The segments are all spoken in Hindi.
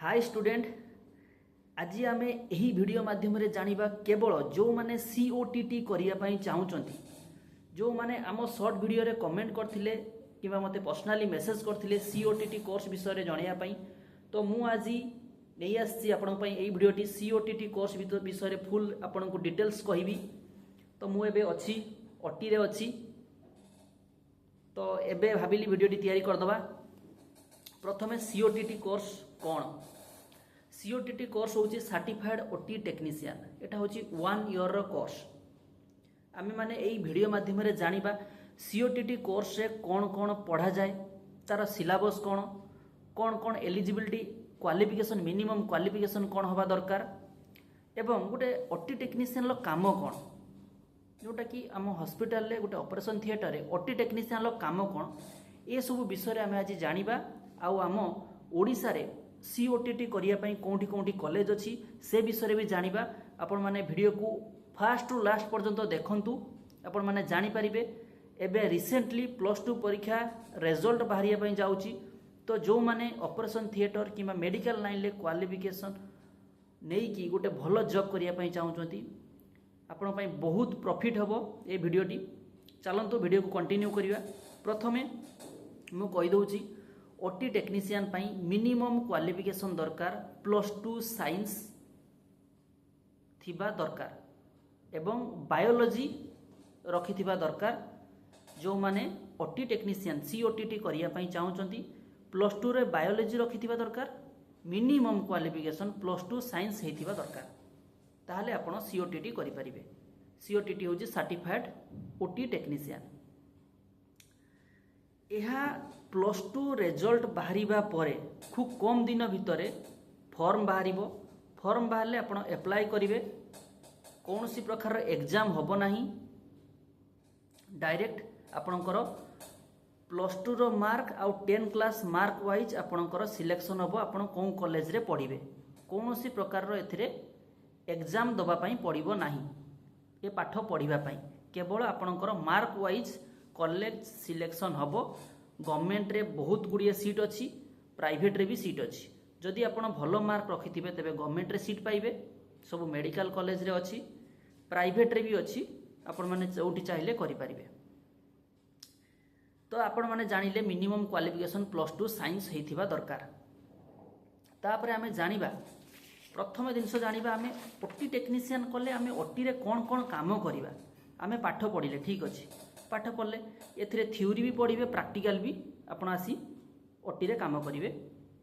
Hi student. आज आम यही वीडियो माध्यम जानिबा केवल जो माने सीओटीटी करने चाहूँगी, जो माने आम शॉर्ट वीडियो रे कमेंट करथिले किबा मते पर्सनली मेसेज करथिले सीओटीटी कोर्स विषय रे जानिया पई, तो मु आज नहीं आसी आपन पई एई वीडियोटी सीओटीटी कोर्स विषय रे फुल आपन को डिटेल्स कहबी। तो मु एबे अछि ओटी रे अछि, तो एबे भाबिली वीडियोटी तैयारी कर दबा। प्रथमे सीओटीटी कोर्स कौन? सीओटीटी कोर्स होची सर्टिफाइड ओटी टेक्नीशियन। एटा होची 1 ईयर कोर्स। आमे माने एई वीडियो माध्यम रे जानिबा सीओटीटी कोर्स रे कौन कौन पढ़ा जाए, तार सिलेबस कौन कौन कौन एलिजिबिलिटी क्वालिफिकेशन मिनिमम क्वालिफिकेशन कौन हवा दरकार, एवं गोटे ओटी टेक्नीशियन लो काम कौन, जोटा कि आम हॉस्पिटल रे गोटे ऑपरेशन थिएटर रे ओटी टेक्नीशियन लो काम कौन, ए सब विषय आमे आज जानिबा। आउ आम ओडिसा रे सीओटीटी करिया पई कोंठी कोंठी कॉलेज अछि से विषय भी जानिबा। आपण माने वीडियो को फास्ट टू लास्ट पर्यंत देखंतु, आपण माने जानि परिबे। एबे रिसेंटली +2 परीक्षा रिजल्ट बाहरिया पई जाउची, तो जो माने ऑपरेशन थिएटर किबा मेडिकल लाइन ले क्वालिफिकेशन नेई कि गोटे भलो जॉब करिया पई चाहउचंती, आपण पई बहुत प्रॉफिट हबो ए वीडियोटी। चलंतु वीडियो को कंटिन्यू करिवा। प्रथमे मु कहि दउची ओटी टेक्नीशियन पाई मिनिमम क्वालिफिकेशन दरकार +2 साइंस थिबा दरकार एवं बायोलॉजी रखिथिबा दरकार। जो माने ओटी टेक्नीशियन सीओटीटी करिया पई चाहउचंती +2 रे बायोलॉजी रखिथिबा दरकार, मिनिमम क्वालिफिकेशन +2 साइंस हेथिबा दरकार, ताहले आपण सीओटीटी करि परिबे। सीओटीटी होची सर्टिफाइड ओटी टेक्नीशियन। यह +2 रिजल्ट बाहरिबा परे खूब कम दिन भितरे फॉर्म बाहरिबो। फॉर्म बाहरले आपण अप्लाई करिवे, कौन सी प्रकार एग्जाम होबो नाही, डायरेक्ट आपणकर +2 रो मार्क आउ 10 क्लास मार्क वाइज आपणकर सिलेक्शन होबो। आपण कोन कॉलेज रे पढिबे, कौन सी प्रकार रो एथिरे एग्जाम दबा पई पड़िबो नाही। ए पाठ पढ़िबा पई केवल आपणकर मार्क वाइज कॉलेज सिलेक्शन हबो। गवर्नमेंट रे बहुत गुड़िए सीट अच्छी, प्राइवेट रे भी सीट अच्छी। जदि आपण भलो मार्क रखिथिबे तेबे गवर्नमेंट रे सीट पाइबे। सब मेडिकल कॉलेज रे अच्छी, प्राइवेट रे भी अच्छी, आपण माने जोठी चाहिले करि परिबे। तो आपण माने जानिले मिनिमम क्वालिफिकेशन +2 साइंस हेथिबा दरकार। तापरे आमे जानिबा प्रथम जिनस जानिबा आमे ओटी टेक्नीशियन कले आमे ओटी रे कोन कोन काम करिबा। आमे पाठ पढ़िले ठीक अछि, पाठ पढ़ले एथिरे थ्योरी भी पढ़िबे, प्रैक्टिकल भी आपण आसी ओटी रे काम करिवे,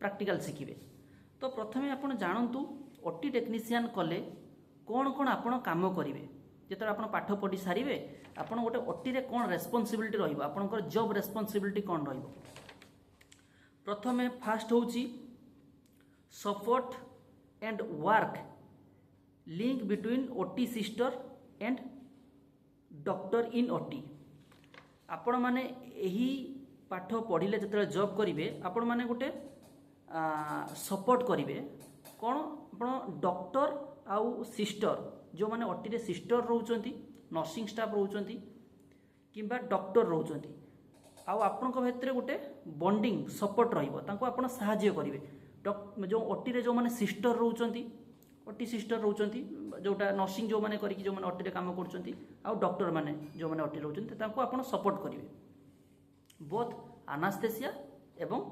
प्रैक्टिकल शिखिबे। तो प्रथमे आपण जानंतु ओटी टेक्नीशियन कले कोन कोन आपण काम करिवे। जेतर आपण पाठ पढ़ी सारिवे, आपण गोटे ओटी रे कोन रेस्पोंसिबिलिटी रहिबो, आपणकर जॉब रेस्पोंसिबिलिटी कोन रहिबो। प्रथमे फास्ट होउची support and work link between OT sister and doctor in OT. आपण माने यही पाठ पढ़िले जतले जॉब करिवे, आपण माने गोटे सपोर्ट करिवे कोन आपण डॉक्टर आउ सिस्टर, जो माने ओटी रे सिस्टर रहउचंती, नर्सिंग स्टाफ रहउचंती किबा डॉक्टर रहउचंती, आउ आपनक भितरे गोटे बॉन्डिंग सपोर्ट रहिबो, तांको आपण सहाय्य करिवे। जो ओटी रे जो माने सिस्टर रहउचंती, ओटी सिस्टर रहउचंती, जोटा नर्सिंग जो माने करिकि जो माने ओटी रे काम करचंती, आउ डॉक्टर माने जो माने ओटी रहउचंती, तांको आपण सपोर्ट करिवे बोथ एनास्थेसिया एवं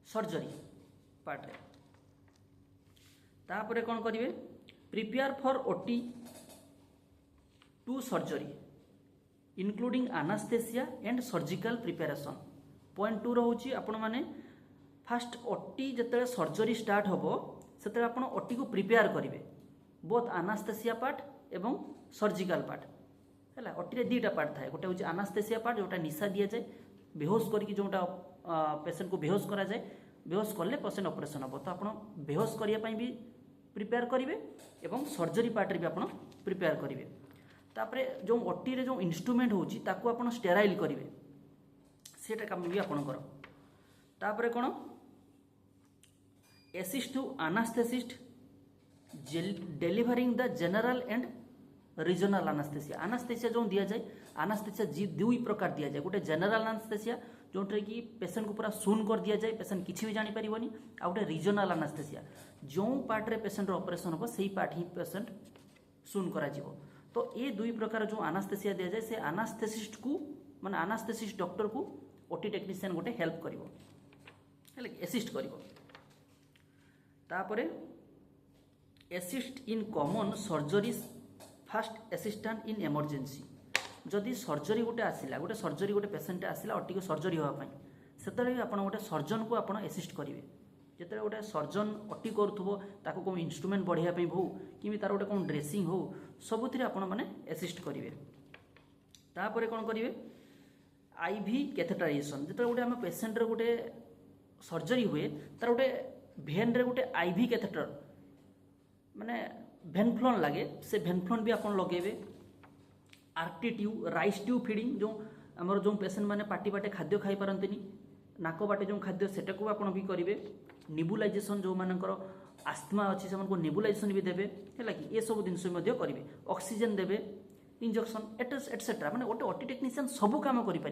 सर्जरी पार्ट रे। तापरे कोन करिवे, prepare for OT to surgery including anaesthesia and surgical preparation. Point 2 रहउची आपण माने फास्ट ओटी जतले सर्जरी स्टार्ट होबो सेतले आपण ओटी को प्रिपेयर करिवे, बोथ एनास्थेसिया पार्ट एवं सर्जिकल पार्ट। हैला ओटी रे दीटा पार्ट थाए, गोटे होची एनास्थेसिया पार्ट जोटा निशा दिया जाए, बेहोश करके जोटा पेशेंट को बेहोश करा जाए, बेहोश करले पेशेंट ऑपरेशन होबो। तो आपण बेहोश करिया पई भी प्रिपेयर करिवे एवं सर्जरी पार्ट रे भी आपण प्रिपेयर करिवे। तापरे जो ओटी रे जो इंस्ट्रूमेंट होची ताको आपण स्टेराइल करिवे, सेटा काम भी आपण करो। तापरे कोन assist to anaesthetist delivering the general and regional anaesthesia. Anaesthesia जो दिया जाए, एनास्थेसिया दुई प्रकार दिया जाए, गोटे जनरल एनास्थेसिया जोटा कि पेसेंट को पूरा शून कर दि जाए, पेसेंट किसी भी जानी पारिबनी। आ गोटे रीजनाल एनास्थेसिया, जो पार्ट रे पेसेंट ऑपरेशन हो से पार्ट ही पेसेंट शून करा जिवो। तो ये दुई प्रकार जो एनास्थेसिया दिया जाए, से एनास्थेसिस्ट को माने एनास्थेसिस्ट डॉक्टर को ओटी टेक्नीशियन गोटे हेल्प करिवो, हेले असिस्ट करिवो। तापरे assist in common surgeries, fast assistant in emergency. जदि सर्जरी गोटे आसिला, गोटे सर्जरी गोटे पेसेंट आसिला ओटी को सर्जरी होगा सेतरे भी आपण गोटे सर्जन को आपण असिस्ट करिवे। जेतरे गोटे सर्जन ओटी करूथबो ताको कोन इंस्ट्रूमेंट बढ़िया पई हो कि तार गोटे कोन ड्रेसिंग हो, सबुथिरे आपण माने असिस्ट करिवे। तापरे कोन करिवे, आईवी कैथेटराइजेशन। जेतरे गोटे हम पेसेंट रे गोटे सर्जरी हुए, तार गोटे भेन रे गोटे आईवी कैथेटर माने भेनफ्लोन लगे, से भेनफ्लोन भी आपण लगेबे। RT tube, Ryle's tube feeding, जो आमर जो पेसेंट माने पाटी बाटे खाद्य खाई पारंतिनी, नाक बाटे जो खाद्य सेटा को आपण भी करिवे। निबुलाइजेशन, जो मानकर आस्थमा अच्छी से निबुलाइजेशन भी देवे, है कि ये सब जिनस करेंगे। ऑक्सीजन देवे, इंजेक्शन एटसेट्रा, माने गोटे ओटी टेक्नीशियन सब काम करें।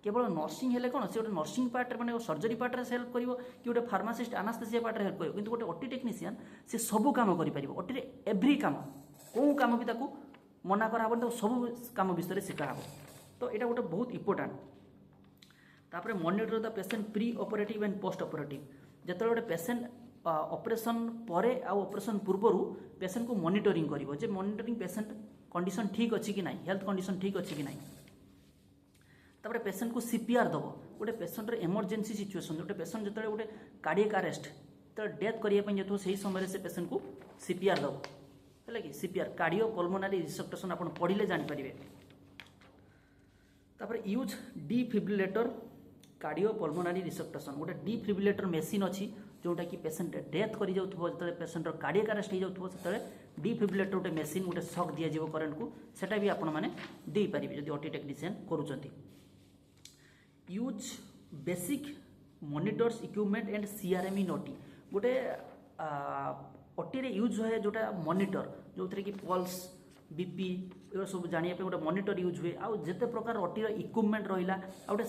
केवल नर्सिंग हेले कौन से गोटे नर्सिंग पार्ट माने सर्जरी पार्ट रे हेल्प करिवो, कि गोटे फार्मासिस्ट एनास्थेसिया पार्ट रे हेल्प करिवो, किंतु गोटे ओटी टेक्नीशियन से सब काम करें। ओटी रे एव्री काम, कौ काम भी ताकू मना करा तो सब काम विषय शिखा हे। तो यहाँ गोटे बहुत इंपोर्टाट। तापर monitor the patient pre operative and post operative. जिते गोटे पेसेंट ऑपरेशन परे आ ऑपरेशन पूर्व पेसेंट को मॉनिटरिंग करिवो, जे मॉनिटरिंग पेसेंट कंडीशन ठीक अच्छी कि नहीं, हेल्थ कंडीशन ठीक अच्छी कि नहीं। तापर पेसेंट को सीपीआर दबो। गोटे पेसेंट रे इमरजेंसी सिचुएशन, गोटे पेसेंट जिते गोटे कार्डियक अरेस्ट तो डेथ करने जो से समय से पेसेंट को सीपीआर दबो, है कि सीपीआर कार्डियो पल्मोनारी रिसप्टेशन आप पढ़ले जानीपारे। तापर यूज डिफिब्रिलेटर कार्डियो पल्मोनारी रिसप्टेशन। गोटे डिफिब्रिलेटर मेसीन अच्छी जोटा कि पेसेंट डेथ कर जो पेसेंट कार्डियक अरेस्ट हो जाऊँ से डिफिब्रिलेटर गोटे मेसीन गोटे शॉक दि जाव करेन्ट को, सेटा भी आपण मैंने दे पारे जब ओटी टेक्नीशियन करूँ। Use basic monitors equipment and CRM in OT. गोटे ओटी रे यूज हुए जोटा मॉनिटर, जो थे कि पल्स बीपी ये सब जानिया गोटे मॉनिटर यूज हुए। आउ जिते प्रकार ओटी रो इक्विपमेंट रहिला, आ गोटे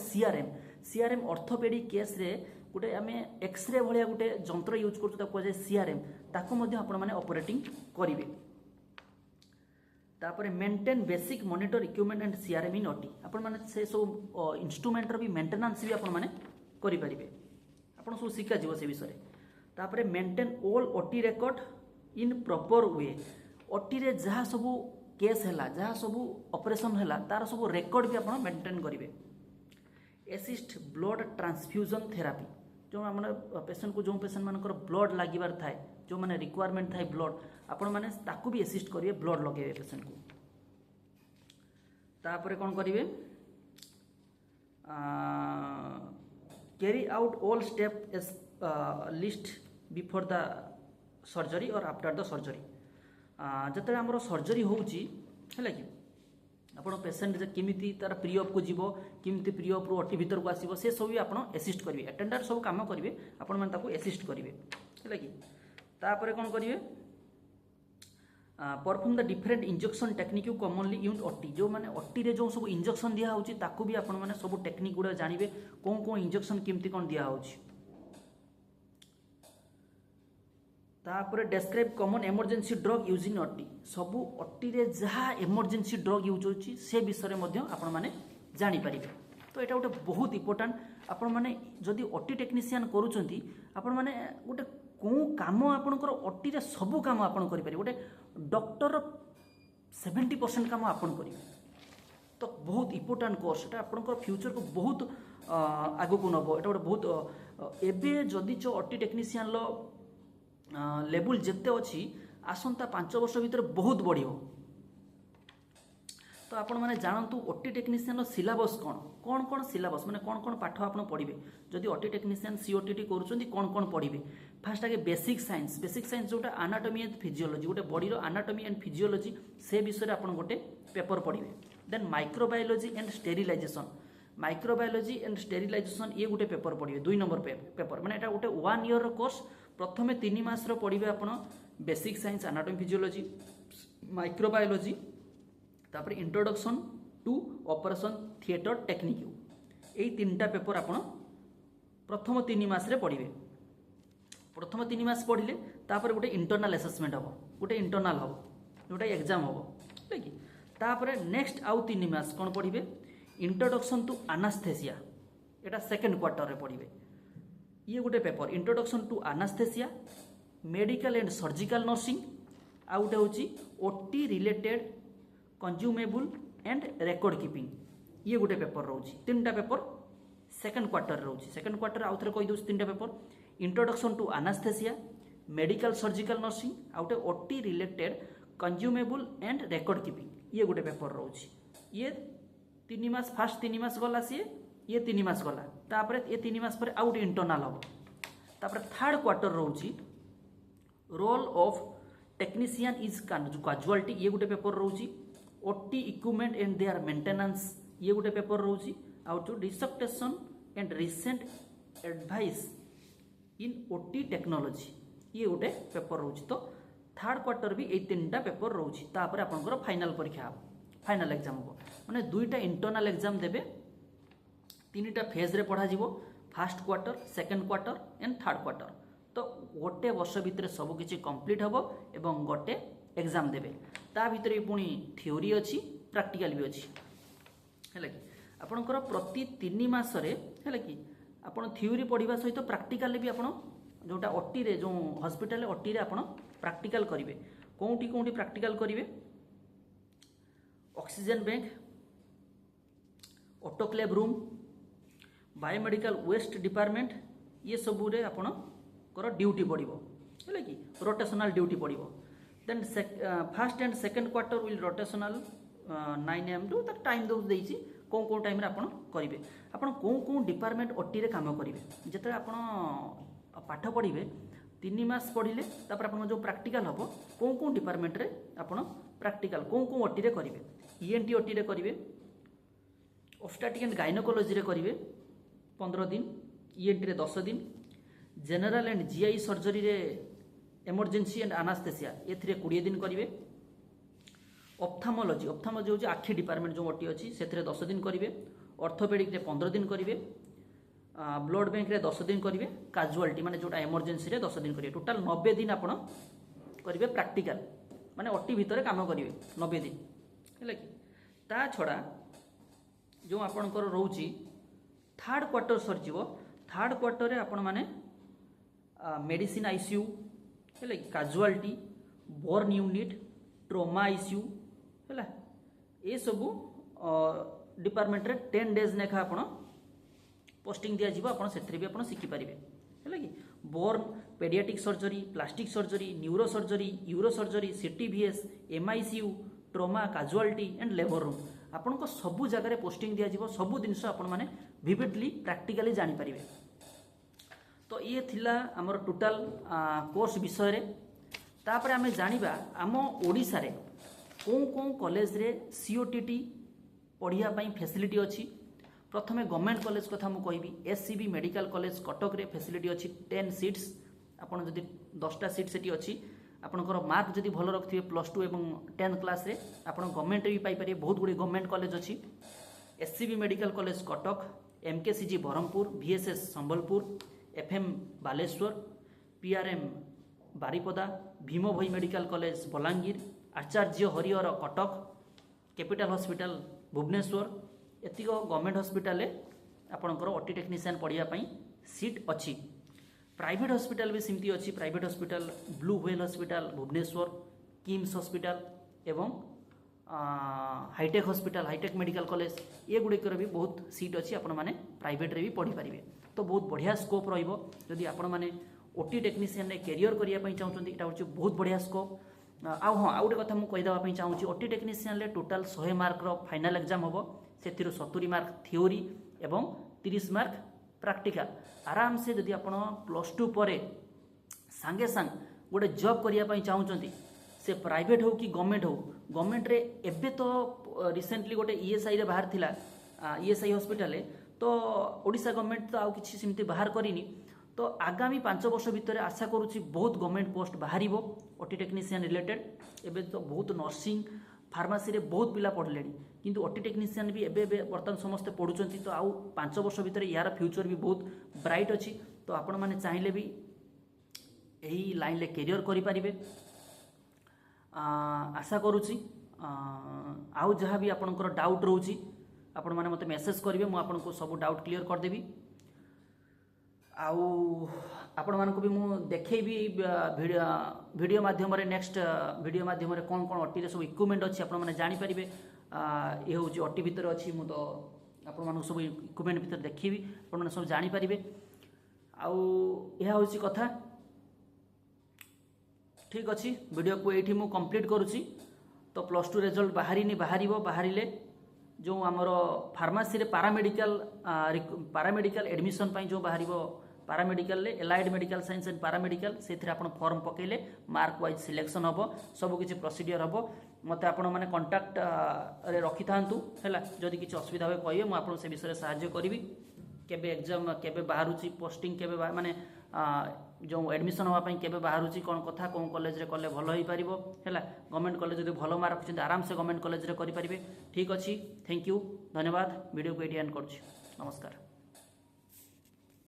सीआरएम ऑर्थोपेडिक केस रे गोटे आम एक्सरे भाया गोटे जंत्र यूज कर सीआरएम, ताको मध्य आपण माने ऑपरेटिंग करिवे। तापर maintain basic monitor equipment and CRM in OT. आपण माने से सब इंस्ट्रूमेंट रो भी मेंटेनेंस भी आपण माने करि परिबे, आपण सब शिखा जीव से विषय। तापर maintain all OT record in proper way. OT रे जहाँ सब केस है, जहाँ सब ऑपरेशन है, तार सब रिकॉर्ड भी आप मेंटेन करेंगे। Assist blood transfusion therapy. जो आम पेसेंट को जो पेसेंट मानकर ब्लड लगे थाए, जो मैंने रिक्वायरमेंट थाए ब्लड, आपण मैंने ताकू भी एसिस्ट करेंगे, ब्लड लगे पेसेंट को। तापर कौन करेंगे, carry out all step list before the surgery और आफ्टर द सर्जरी। जिते आम सर्जरी होची है कि आप पेसेंट केमी तार प्री ऑफ को जीव, केमी प्री ऑफ रु ओटी भीतर को आसो, से सब भी आप असिस्ट करेंगे। अटेंडर सब काम करेंगे, आपण मैंने असिस्ट करेंगे, है कि। तापर कौन करेंगे, perform the different injection technique you commonly use OT. जो मैंने ओटी रे जो सब इंजेक्शन दिया होची, ताकू भी आपण मैंने सब टेक्निक गुड़ा जानवे, कौन कौन इंजेक्शन केमती कौन दिया होची। तापर describe common emergency drug use in OT. सबू ओटी रे जहाँ इमरजेंसी ड्रग यूज होची से विषय में आपण मैंने जानीपारे। तो यहाँ गोटे बहुत इंपोर्टाट। आपण मैंने जदि ओटी टेक्नीशियन करूछंती, आपण मैंने गोटे कौ काम आपणकर ओटी रे सबू काम आपण करि पारे। गोटे डॉक्टर 70% काम आपण करेंगे। तो बहुत इंपोर्टाट कोर्स एटा, आपणकर फ्यूचर को बहुत आगु को नब। एटा गोटे बहुत एबे जदि जो ओटी टेक्नीशियन लो लेवल जिते अच्छी, आसंता 5 वर्ष भीतर बहुत बढ़। तो आपण मैंने जानतु ओटी टेक्नीशियन सिलेबस कौन कौन सिलेबस माने कौन पाठ आप पढ़े। जदि ओटी टेक्नीशियन सीओटीटी करुँच कौन पढ़े। फास्ट आगे बेसिक साइंस जोटा एनाटॉमी एंड फिजियोलॉजी, गोटे बॉडी रो एनाटॉमी एंड फिजियोलॉजी से विषय आप गोटे पेपर पढ़े। Then microbiology and sterilisation, microbiology and sterilisation ये गोटे पेपर पढ़े, 2 नंबर पेपर। माने एटा गोटे 1 ईयर कोर्स। प्रथमे 3 मास पढ़े आपण basic science anatomy physiology, microbiology, तापर introduction to operation theatre technique. यही 3टा पेपर आप प्रथम 3 मास पढ़े। प्रथम 3 मास पढ़ले तापर गोटे इंटरनल असेसमेंट हम, गोटे इंटरनल हम, जोटा एग्जाम हम, ठीक है। तापर नेक्स्ट आउ 3 मास कौन पढ़े? Introduction to एनास्थेसिया, Etah second quarter रे पढ़े। ये गोटे paper introduction to anaesthesia, medical and surgical nursing, आउ गोटे हूँ OT related consumable and record keeping. ये गोटे पेपर रोचे। 3टा पेपर सेकेंड क्वार्टर रोचे। सेकेंड क्वार्टर आउ थे कहीदे 3टा paper introduction to anaesthesia, medical surgical nursing, आउ गोटे OT related consumable and record keeping. ये गोटे पेपर रोचे। ये 3 मास फास्ट 3 मास गला सी, ये 3 मास गला तापर ये 3 मास पर आउट इंटरनल हम। तापर थर्ड क्वार्टर रोची role of technician is casualty, ये गोटे पेपर रोची। OT equipment and their maintenance, ये गोटे पेपर रोची। आउ to dissertation and recent advice in OT technology, ये गोटे पेपर रोची। तो थर्ड क्वार्टर भी ये 3टा पेपर रोची। तापर आपनकर फाइनल परीक्षा हम, फाइनल एग्जाम हम, माने 2टा इंटरनल एग्जाम देबे। 3टा फेज रे पढ़ा जीवो, first quarter, second quarter and third quarter. तो गोटे वर्ष भितर सब किछि कंप्लीट हबो एवं गोटे एग्जाम देबे। ता भितर पुणी थ्योरी अच्छी, प्रैक्टिकल भी अच्छी, है कि आपणकर प्रति 3 मास रे, है कि आपण थ्योरी पढ़िबा सहित प्रैक्टिकल भी आपण जोटा ओटी रे जो हॉस्पिटल ओटी रे आपण प्रैक्टिकल करिवे। कोउठी कोउठी प्रैक्टिकल करिवे? Oxygen bank, autoclave room, biomedical waste department, ये सबू रे आपण कर ड्यूटी पड़ो, है कि रोटेशनल ड्यूटी पड़ो। Then first and second quarter will rotational 9 AM to तक टाइम दो देइछि कौन कौन टाइम रे आपण करिवे। आपण कौन कौन डिपार्टमेंट ओटी रे काम करिवे जेते आपण पाठ पढ़िवे 3 मास पढ़िले तापर आपण जो प्रैक्टिकल हबो कौन कौन डिपार्टमेंट रे आपण प्रैक्टिकल कौन कौन ओटी रे करिवे। ईएनटी ओटी रे करिवे, ऑब्स्टेट्रिक एंड गायनोकोलॉजी रे करिवे 15 दिन, ईएनटी रे 10 दिन, जनरल एंड जीआई सर्जरी रे इमरजेंसी एंड एनास्थेसिया एथिरे 20 दिन करिवे। ऑप्थेमोलॉजी, ऑप्थेमोलॉजी होची आखि डिपार्टमेंट जो ओटी अछि सेथिरे 10 दिन करिवे। ऑर्थोपेडिक रे 15 दिन करिवे, ब्लड बैंक रे 10 दिन करिवे, कैजुअलिटी माने जोटा इमरजेंसी रे 10 दिन करिवे। टोटल 90 दिन आपण करिवे प्रैक्टिकल, माने ओटी भितरे काम करिवे 90 दिन, हैला कि ता छडा जो आपणकर रहउची थर्ड क्वार्टर सरजिवो। थर्ड क्वार्टर रे आपण माने मेडिसिन आईसीयू, है casualty, burn unit, trauma ICU, है ये सबू डिपार्टमेंट रे 10 डेज नेखा आपण पोस्टिंग दिया जीवो। आपण सेथरे भी आपण शिखि पारिबे, है कि born, paediatric surgery, plastic surgery, neuro surgery, uro surgery, CTVS, MICU, trauma, casualty and labour room आपण को सबू जगह रे पोस्टिंग दिया जीवो। सबू जिनस आपण माने विविडली प्रैक्टिकली जानि पारिबे। तो ये थिला हमर टोटल कोर्स विषय रे। तापर आमे जानिबा आम ओडिसा रे कोन कोन कॉलेज रे सीओटीटी पढ़िया पई फैसिलिटी अछि। प्रथमे गवर्नमेंट कॉलेज कथा मु कहबी। एससीबी मेडिकल कॉलेज कटक रे फैसिलिटी अछि 10 सीट्स। आपण जदि 10टा सीट सेठी अछि, आपणकर मार्क जदि भल रखथिबे +2 एवं 10th क्लास रे आपण गवर्नमेंट रे भी पाई पारे। बहुत गुडी गवर्नमेंट कॉलेज अछि। SCB medical college Cuttack, MKCG Brahmapur, VSS Sambalpur, FM Baleshwar, PRM Baripada, Bhima Bhoi medical college Balangir, Acharya Harihar Cuttack, capital hospital Bhubaneswar, एतिक गवर्नमेंट हॉस्पिटल आपणकर ओटी टेक्नीशियन पढ़िया पई सीट अछि। प्राइवेट हॉस्पिटल भी सेमती अछि। Private hospital blue whale hospital Bhubaneswar, KIMS hospital एवं hitech hospital, hitech medical college ये गुड़िकर भी बहुत सीट अच्छी। आपण मैंने प्राइवेट रे भी पढ़ी पारे। तो बहुत बढ़िया स्कोप रहिबो जदि आपण मैंने ओटी टेक्नीशियन रे कैरियर करने चाहते। यहाँ हूँ बहुत बढ़िया स्कोप। हाँ आउ गोटे कथा मुझे कहीदेवाई चाहूँगी। ओटी टेक्नीशियन रे टोटाल 100 मार्क फाइनल एग्जाम हम। से 70 मार्क थ्योरी एवं 30 मार्क प्रैक्टिकल। आराम से जदि आप +2 पर सांगे सांग गोटे जॉब करने चाहते, से प्राइवेट हो कि गवर्नमेंट हो। गवर्नमेंट रे एबे तो रिसेंटली गोटे ईएसआई रे बाहर थिला, ईएसआई हॉस्पिटल। तो ओडिशा गवर्नमेंट तो आउ किछि सिमती बाहर करिनी। तो आगामी 5 वर्ष भितर आशा करुच्ची बहुत गवर्नमेंट पोस्ट बाहर ओटी टेक्नीशियन रिलेटेड। एबे तो बहुत नर्सिंग फार्मासी रे बहुत पिला पढ़ले, किंतु ओटी टेक्नीशियन भी एबे बर्तमान समस्ते पढ़ुचंती तो आउ 5 वर्ष भितर यार फ्यूचर भी बहुत ब्राइट अच्छी तो आपण मैंने चाहिए भी यही लाइन ले कैरियर करें आशा करुच्ची आउ जहाँ भी आपंकर डाउट रोचे आपण मैंने मत मेसेज करेंगे मुझे सब डाउट क्लीयर करदेवी आउ आपण मानक भी मु देखैबी वीडियो माध्यम नेक्स्ट वीडियो माध्यम कौन कौन अटी सब इक्विपमेंट अच्छी आपण मैंने जानीपारे ये हूँ अटी भितर अच्छी मु तो आपण मानक सब इक्विपमेंट भितर देखी आपण मैंने सब जानीपारे आउ यह हूँ कथा ठीक अच्छी वीडियो को ये मु कंप्लीट करुच्ची तो +2 रिजल्ट बाहर जो आमर फार्मासी पारामेडिकल एडमिशन जो बाहर paramedical allied medical science and paramedical से फॉर्म पकेले मार्क वाइज सिलेक्शन हम सबकि प्रोसीडियर हम मत आपण मैंने कंटाक्ट रे रखि थांतु हैला जदि किसी असुविधा हुए कहिए मुझे आपन से विषय साहाय्य करी केबे एग्जाम केबे बाहरुची पोस्टिंग केबे माने जो एडमिशन होगा केबे बाहरुची कौन कथा कौन कॉलेज रे कले भल होई पारिबो हैला गवर्नमेंट कॉलेज जदि भल मार्क रखिसेंती आराम से गवर्नमेंट कॉलेज रे करि पारिबे ठीक अछि थैंक यू धन्यवाद वीडियो को एटी एंड करछि नमस्कार।